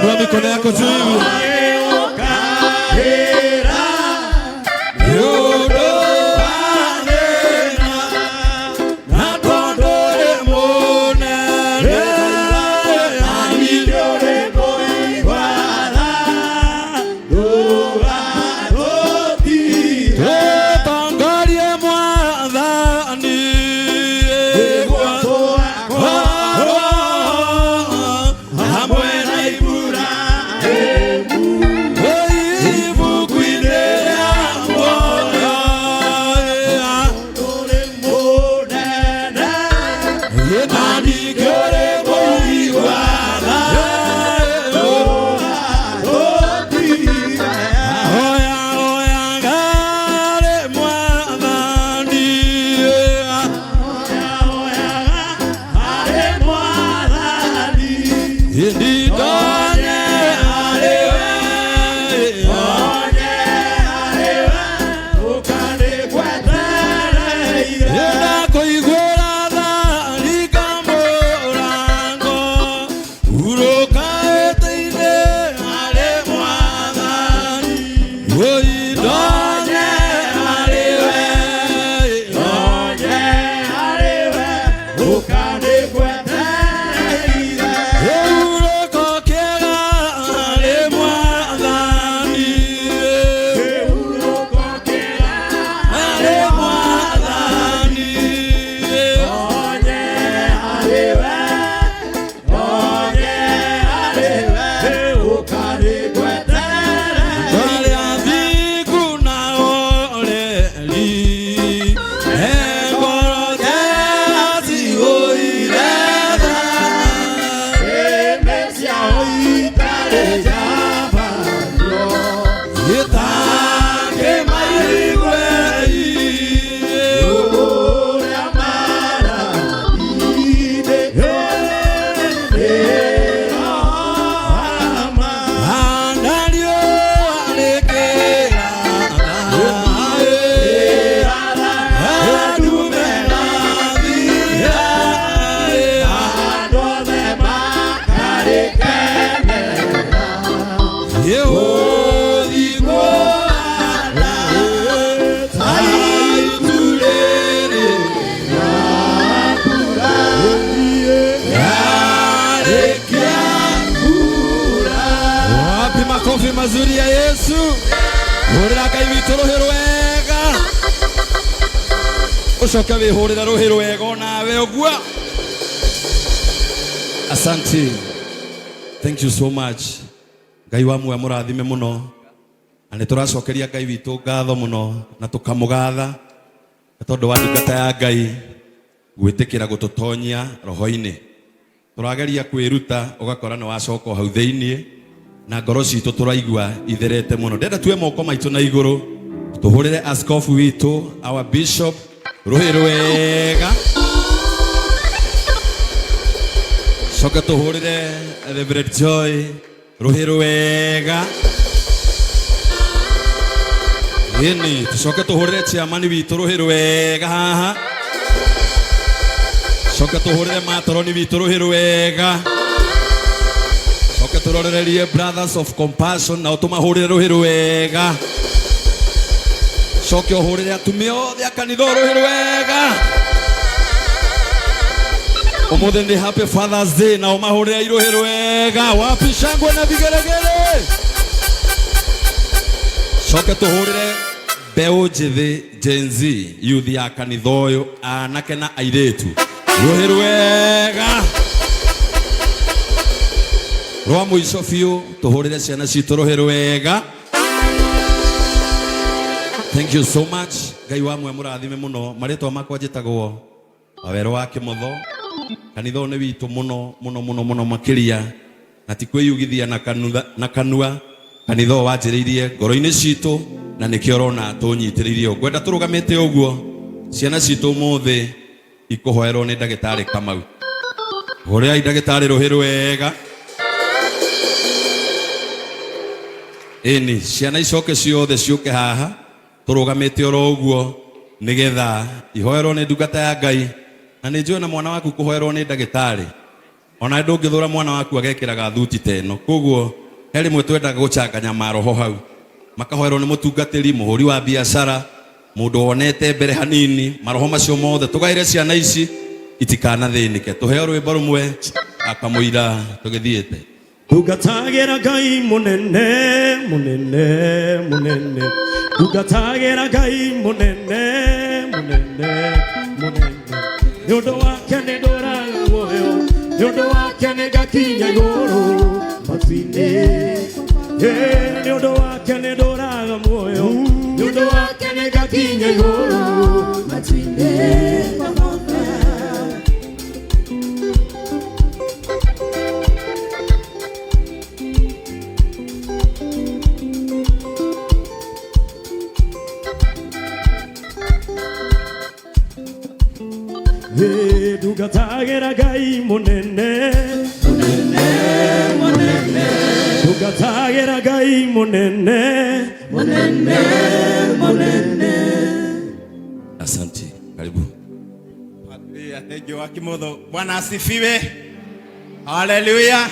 Inua mikono yako juu. Makofi mazuri ya Yesu. Horera Ngai witũ rũhĩ rwega. Ucoke wĩhũrĩre rũhĩ rwega nawe ũguo. Asante. Thank you so much. Ngai wa muoyo mũrathime mũno. Na nĩtũracokeria Ngai witũ ngatho mũno na tũkamũgatha tondũ wa ndungata ya Ngai gwĩtĩkĩra gũtũtonyia roho-inĩ. Tũrageria kwĩruta ũgakora nĩ wacoka hau thĩinĩ. Na ngoro citũ tũraigua itherete mũno. Ndenda tuwe moko maitũ na igũrũ tũhũrĩre askofu witũ, our bishop, rũhĩ rwega. Coka tũhũrĩre Reverend Joy, rũhĩ rwega. Ĩni tucoke tũhũrĩre chairman witũ, rũhĩ rwega haha. Coka tũhũrĩre matoroni witũ, rũhĩ rwega. Coka tũrorererie Brothers of Compassion na ũtũmahũrĩre rũhĩ rwega. Coka ũhũrĩre atumia othe a kanitha rũhĩ rwega. Ũmũthĩ nĩ Happy Father's Day na ũmahũrĩre rũhĩ rwega. Wapi shangwe na vigeregere. Coka tũhũrĩre mbeũ njĩthĩ Gen Z youth ya kanitha ũyũ, anake na airĩtu, rũhĩ rwega. Rwa mũico biũ tũhũrĩre ciana citũ rũhĩ rwega. Thank you so much. Ngai wa muoyo mũrathime mũno. Marĩtwa makwa njĩtagwo Wawerũ wa Kĩmotho. Kanitha ũyũ nĩ witũ mũno mũno mũno mũno makĩria, na ti kwĩyugithia na kanua. Kanitha ũyũ wanjĩrĩirie ngoro-inĩ citũ na nĩkĩo ũrona tũnyitĩrĩirie. Ngwenda tũrũgamĩte ũguo, ciana citũ ũmũthĩ ikũhoerwo nĩ ndagĩtarĩ Kamau. Hũrĩra ndagĩtarĩ rũhĩ rwega. Ĩni ciana icoke ciothe ciũke haha tũrũgamĩte oro ũguo nĩgetha ihoerwo nĩ ndungata ya Ngai na nĩ njũĩ na mwana waku kũhoerwo nĩ ndagĩtarĩ ona ndũngĩthũra mwana waku agekĩraga thuti teno koguo he rĩmwe twendaga gũchanganya maroho hau makahoerwo nĩ mũtungatĩri mũhũri wa biacara mũndũ wonete mbere hanini maroho macio mothe tũgaire ciana ici itikanathĩnĩke tũheo rwĩmbo rũmwe akamũira tũgĩthiĩte Ndungatagira Ngai munene munene munene Ndungatagira Ngai munene munene munene Nĩũndũ wake nĩndũraga muoyo Nĩũndũ wake nĩngakinya igũrũ matu-inĩ Nĩũndũ wake nĩndũraga muoyo Nĩũndũ wake nĩngakinya igũrũ matu-inĩ Ndungatagira Ngai munene munene munene Ndungatagira Ngai munene munene munene Asante karibu Thank you Akimodho Bwana asifiwe Hallelujah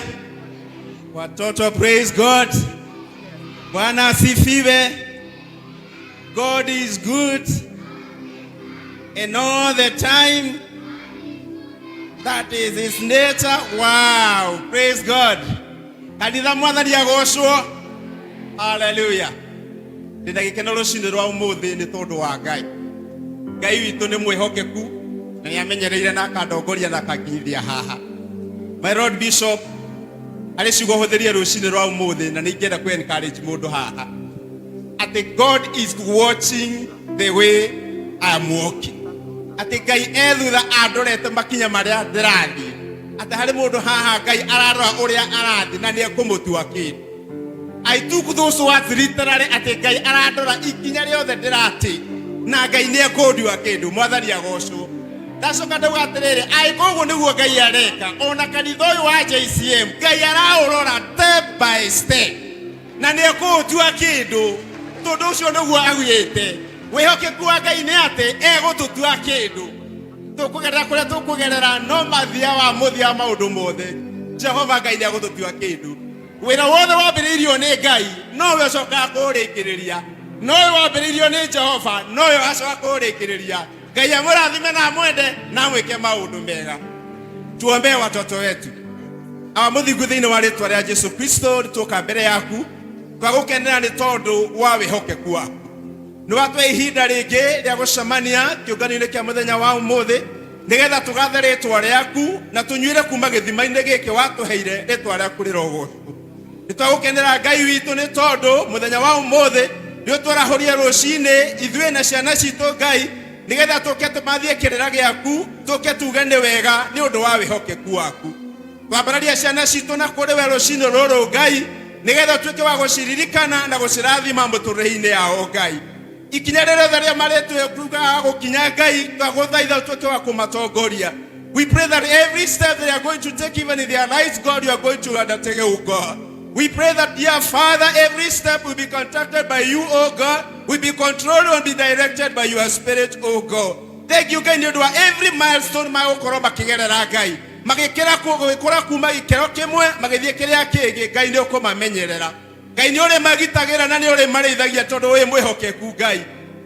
Watoto praise God Bwana asifiwe God is good and all the time that is his nature. Wow, praise God. Kanitha mwathani agocwo. Hallelujah. Ndina gikeno rucini rwa umuthi ni tondu wa Ngai. Ngai witu ni mwihokeku na yamenyereire na akandongoria na akakinyithia haha. My Lord Bishop ari ciugo huthirie rucini rwa umuthi na ningenda ku encourage mundu haha. Ati God is watching the way I am walking. Ati Ngai ethutha andorete makinya maria ndirathi ati hari mundu haha Ngai ararora uria arathi na ni ekumutua kindu. I took those words literally ati Ngai arandora ikinya riothe ndirati na Ngai ni ekundua kindu mwathani agocwo. Ndacoka ndauga atiriri ai koguo niguo Ngai areka ona kanitha uyu wa JCM Ngai araurora step by step na ni ekutua kindu tondu ucio niguo agwite. Wihokeku wa Ngai ni ati egututua kindu tukugerera kuria tukugerera no mathia wa muthia maundu mothe Jehova Ngai ni egututua kindu. Wira wothe wambiriirio ni Ngai no we coka kurikiriria no we wambiriirio ni Jehova no we acoka kurikiriria. Ngai amurathime na mwende na mwike maundu mega. Tuombe watoto wetu awa muthingu thiini wa ritwa ria Jesu Kristo tuka mbere yaku twagukenera ni tondu wa wihokeku waku. Niwatwe ihinda ringi ria gucemania kiungano-ini kia muthenya wa umuthi nigetha tugathe ritwa riaku na tunyuire kuma githima-ini giki watuheire ritwa riaku rirogocwo. Nitwagukenera Ngai witu ni tondu muthenya wa umuthi ni utwarahoria rucini ithuĩ na ciana citu Ngai nigetha tuke tumathie kirira giaku tuke tuge ni wega ni undu wa wihokeku waku. Twambararia ciana citu na kuri we rucini ruru Ngai nigetha tuke wa guciririkana na gucirathima muturire-ini yao Ngai. Ikinya rĩrĩa rĩa maretu kuga gukinya Ngai twaguthaitha tuke wa kumatongoria. We pray that every step they are going to take even in their lives God you are going to undertake oh God. We pray that dear Father every step will be conducted by you oh God, will be controlled and be directed by your spirit oh God. Thank you Ngai nĩũndũ wa every milestone magũkorwo makĩgerera Ngai magĩkĩra gũgĩkũra kuma gĩkĩro kĩmwe magĩthiĩ kĩrĩa kĩngĩ Ngai nĩ ũkũmamenyerera. Ngai nĩ ũrĩ magitagĩra na nĩ ũrĩ marĩithagia tondũ wĩ mwĩhokeku Ngai.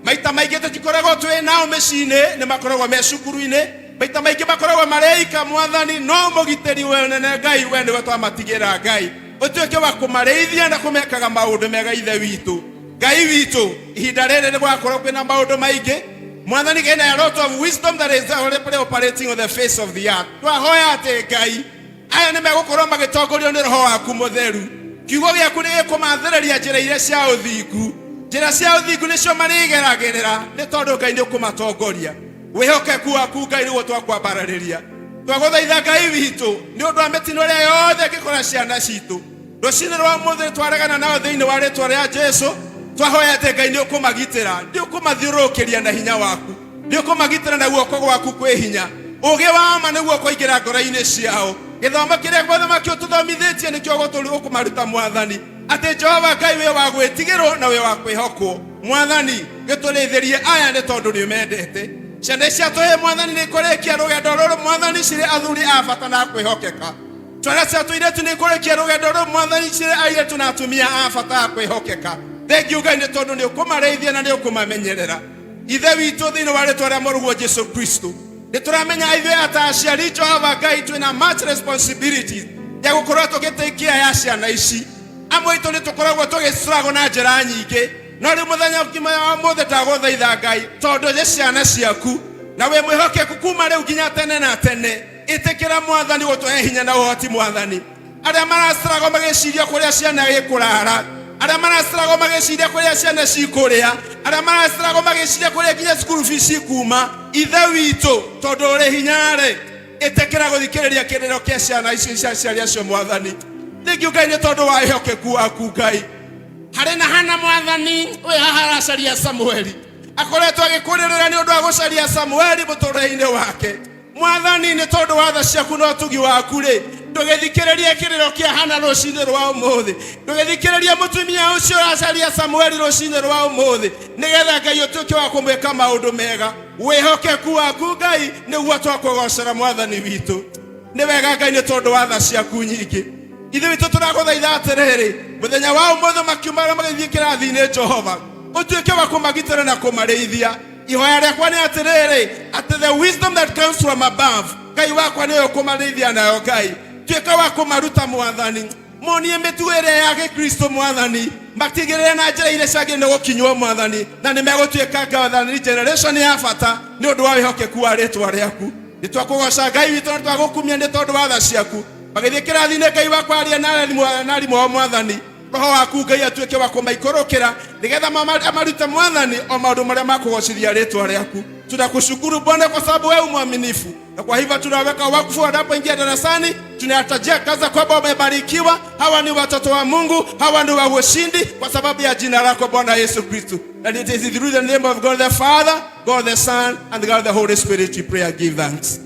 Maita maingĩ tũtikoragwo twĩ nao mĩciĩ-inĩ nĩ makoragwo me cukuru-inĩ maita maingĩ makoragwo mareika mwathani no mũgitĩri we nene Ngai we nĩwe twamatigĩra Ngai ũtuĩke wa kũmarĩithia na kũmekaga maũndũ mega ithe witũ. Ngai witũ ihinda rĩrĩ nĩ gwakorwo kwĩna maũndũ maingĩ mwathani gave a lot of wisdom that is already operating on the face of the earth. Twahoya atĩ Ngai aya nĩ megũkorwo magĩtongorio nĩ roho waku mũtheru. Kiugo gĩaku nĩ gĩkũmathĩrĩria njĩra iria cia ũthingu. Njĩra cia ũthingu nĩcio marĩgeragĩrĩra nĩ tondũ Ngai nĩ ũkũmatongoria. Wĩhokeku waku Ngai nĩguo twakwambarĩria. Twagũthaitha Ngai witũ nĩ ũndũ wa mĩtino ĩrĩa yothe ĩngĩkora ciana citũ. Rũcinĩ rwa ũmũthĩ twaregana nao thĩinĩ wa rĩĩtwa rĩa Jesũ. Twahoya atĩ Ngai nĩ ũkũmagitĩra, nĩ ũkũmathiũrũrũkĩria na hinya waku. Nĩ ũkũmagitĩra na guoko gwaku kwĩ hinya. Ũũgĩ wa ma nĩguo kũingĩra ngoro-inĩ ciao. Gĩthomo kĩrĩa gĩothe ũtũthomithĩtie nĩkĩo gũkũmaruta mwathani. Atĩ Jehova Ngai wĩ wa gwĩtigĩrwo na wĩ wa kwĩhokwo. Mwathani gĩtũrĩithĩrie aya nĩ tondũ nĩ ũmendete. ciana cia tũhĩ Mwathani nĩ ikũrĩkia rũgendo rũrũ Mwathani cirĩ athuri a bata na kwĩhokeka. Twana cia tũirĩtu nĩ ikũrĩkia rũgendo rũrũ Mwathani cirĩ airĩtu na atumia a bata a kwĩhokeka. Thengiũ Ngai nĩ tondũ nĩ ũkũmareithia na nĩ ũkũmamenyerera. Ithe witũ thĩinĩ wa rĩĩtwa rĩa mũrũguo Jesũ Kristo, nĩ tũramenya ithuĩ ata aciari Jehova Ngai twĩna much responsibilities ya gũkorwo tũgĩtĩkia ya ciana ici. Amwe itũ nĩ tũkoragwo tũgĩ-struggle na njĩra nyingĩ, no rĩu mũthenya wa ũmũthĩ ndagũthaitha Ngai tondũ nĩ ciana ciaku na wĩ mwĩhokeku kuma rĩu nginya tene na tene. Ĩtĩkĩra Mwathani gũtũhe hinya na ũhoti Mwathani. Arĩa mara-struggle magĩciria kũrĩa ciana gĩkũrara, arĩa mara-struggle magĩciria kũrĩa ciana cikũrĩa, arĩa mara-struggle magĩciria kũrĩa nginya school fees cikuma, ithe witũ tondũ ũrĩ hinya-rĩ, ĩtĩkĩra gũthikĩrĩria kĩrĩro kĩa ciana icio cia aciari acio Mwathani. Thengiũ Ngai nĩ tondũ wa wĩhokeku waku Ngai. Harĩ na Hana Mwathani ũyũ haha aracaria Samueli, akoretwo agĩkũrĩrĩra nĩ ũndũ wa gũcaria Samueli mũtũũrĩre-inĩ wake. Mwathani nĩ tondũ wa tha ciaku na ũtugi waku-rĩ, ndũgĩthikĩrĩrie kĩrĩro kĩa Hana rũcinĩ rwa ũmũthĩ, ndũgĩthikĩrĩrie mũtumia ũcio aracaria Samueli rũcinĩ rwa ũmũthĩ, nĩgetha Ngai ũtuĩke wa kũmwĩka maũndũ mega. Wĩhokeku waku Ngai nĩguo twakũgocera Mwathani witũ. Nĩ wega Ngai nĩ tondũ wa tha ciaku nyingĩ. Ithuĩ witũ tũragũthaitha atĩrĩrĩ, mũthenya wa ũmũthĩ makiumagara magĩthiĩ kĩrathi-inĩ Jehova, ũtuĩke wa kũmagitĩra na kũmarĩithia. Ihoya rĩakwa nĩ atĩrĩrĩ, atĩ the wisdom that comes from above, Ngai wakwa nĩwe ũkũmarĩithia nayo Ngai. Tuĩka wa kũmaruta Mwathani, monie mĩtugo ĩrĩa ya Gĩkristo Mwathani, matigĩrĩre na njĩra iria ciagĩrĩire gũkinywo Mwathani, na nĩ megũtuĩka Mwathani generation ya bata nĩ ũndũ wa wĩhokeku wa rĩĩtwa rĩaku. Nĩ twakũgoca Ngai witũ na twagũkumia nĩ tondũ wa tha ciaku. Magĩthiĩ kĩrathi-inĩ Ngai wakwa aria na arimũ ao Mwathani, Roho waku Ngai atuĩke wa kũmaikũrũkĩra nĩgetha amarute Mwathani o maũndũ marĩa makũgocithia rĩĩtwa rĩaku. Tunakushukuru Bwana kwa sababu wewe mwaminifu, na kwa hivyo tunaweka wakfu wanapoingia darasani, tunayatajia kaza kwamba wamebarikiwa. Hawa ni watoto wa Mungu, hawa ni wa ushindi kwa sababu ya jina lako Bwana Yesu Kristo. And it is through the name of God the Father, God the Son, and God the Holy Spirit we pray and give thanks.